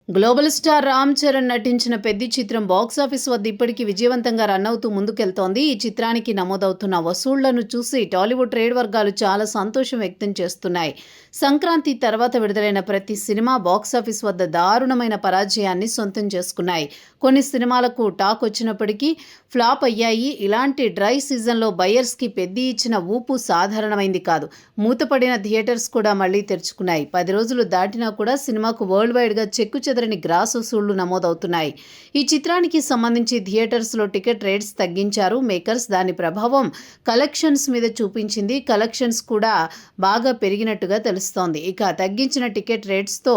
Global star Ram Charan నటించిన పెద్ది చిత్రం box office వద్ద ఇప్పటికీ విజయవంతంగా రన్ అవుతూ ముందుకెళ్తోంది. ఈ చిత్రానికి నమోదవుతున్న వసూళ్లను చూసి టాలీవుడ్ ట్రేడ్ వర్గాలు చాలా సంతోషం వ్యక్తం చేస్తున్నాయి. సంక్రాంతి తర్వాత విడుదలైన ప్రతి సినిమా బాక్సాఫీస్ వద్ద దారుణమైన పరాజయాన్ని సొంతం చేసుకున్నాయి. కొన్ని సినిమాలకు టాక్ వచ్చినప్పటికీ ఫ్లాప్ అయ్యాయి. ఇలాంటి డ్రై సీజన్లో బయ్యర్స్కి పెద్ది ఇచ్చిన ఊపు సాధారణమైంది కాదు. మూతపడిన థియేటర్స్ కూడా మళ్లీ తెరుచుకున్నాయి. 10 రోజులు దాటినా కూడా సినిమాకు వరల్డ్ వైడ్గా చెక్కు చెదరని గ్రాస్ వసూళ్లు నమోదవుతున్నాయి. ఈ చిత్రానికి సంబంధించి థియేటర్స్లో టికెట్ రేట్స్ తగ్గించారు మేకర్స్. దాని ప్రభావం కలెక్షన్స్ మీద చూపించింది. కలెక్షన్స్ కూడా బాగా పెరిగినట్టుగా తెలుస్తోంది. ఇక తగ్గించిన టికెట్ రేట్స్తో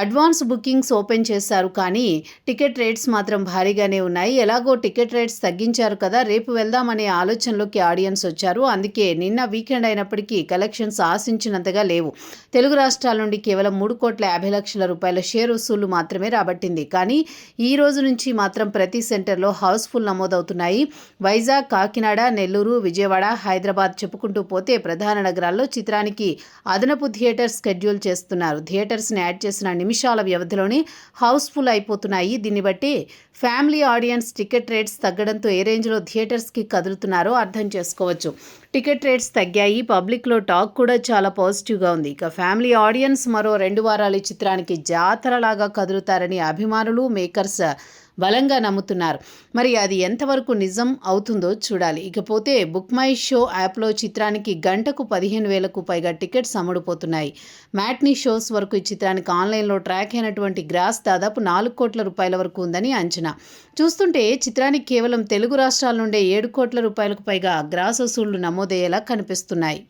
అడ్వాన్స్ బుకింగ్స్ ఓపెన్ చేశారు. కానీ టికెట్ రేట్స్ మాత్రం భారీగానే ఉన్నాయి. ఎలాగో టికెట్ రేట్స్ తగ్గించారు కదా, రేపు వెళ్దామనే ఆలోచనలోకి ఆడియన్స్ వచ్చారు. అందుకే నిన్న వీకెండ్ అయినప్పటికీ కలెక్షన్స్ ఆశించినంతగా లేవు. తెలుగు రాష్ట్రాల నుండి కేవలం 3,50,00,000 రూపాయల షేర్ వసూళ్లు మాత్రమే రాబట్టింది. కానీ ఈ రోజు నుంచి మాత్రం ప్రతి సెంటర్లో హౌస్ఫుల్ నమోదవుతున్నాయి. వైజాగ్, కాకినాడ, నెల్లూరు, విజయవాడ, హైదరాబాద్ చెప్పుకుంటూ పోతే ప్రధాన నగరాల్లో చిత్రానికి అదనపు థియేటర్ స్కెడ్యూల్ చేస్తున్నారు. థియేటర్స్ని యాడ్ చేసిన నిమిషాల వ్యవధిలోనే హౌస్ఫుల్ అయిపోతున్నాయి. దీన్ని బట్టి ఫ్యామిలీ ఆడియన్స్ టికెట్ రేట్స్ తగ్గడంతో ఏ రేంజ్లో థియేటర్స్కి కదులుతున్నారో అర్థం చేసుకోవచ్చు. టికెట్ రేట్స్ తగ్గాయి. పబ్లిక్లో టాక్ కూడా చాలా పాజిటివ్గా ఉంది. ఇక ఫ్యామిలీ ఆడియన్స్ మరో 2 వారాలు ఈ చిత్రానికి జాతరలాగా కదులుతారని అభిమానులు, మేకర్స్ బలంగా నమ్ముతున్నారు. మరి అది ఎంతవరకు నిజం అవుతుందో చూడాలి. ఇకపోతే బుక్ మై షో యాప్లో చిత్రానికి గంటకు 15,000కు పైగా టికెట్స్ అమ్ముడుపోతున్నాయి. మ్యాట్నీ షోస్ వరకు ఈ చిత్రానికి ఆన్లైన్లో ట్రాక్ అయినటువంటి గ్రాస్ దాదాపు 4 కోట్ల రూపాయల వరకు ఉందని అంచనా. చూస్తుంటే చిత్రానికి కేవలం తెలుగు రాష్ట్రాల నుండే 7 కోట్ల రూపాయలకు పైగా గ్రాస్ వసూళ్లు నమోదయ్యేలా కనిపిస్తున్నాయి.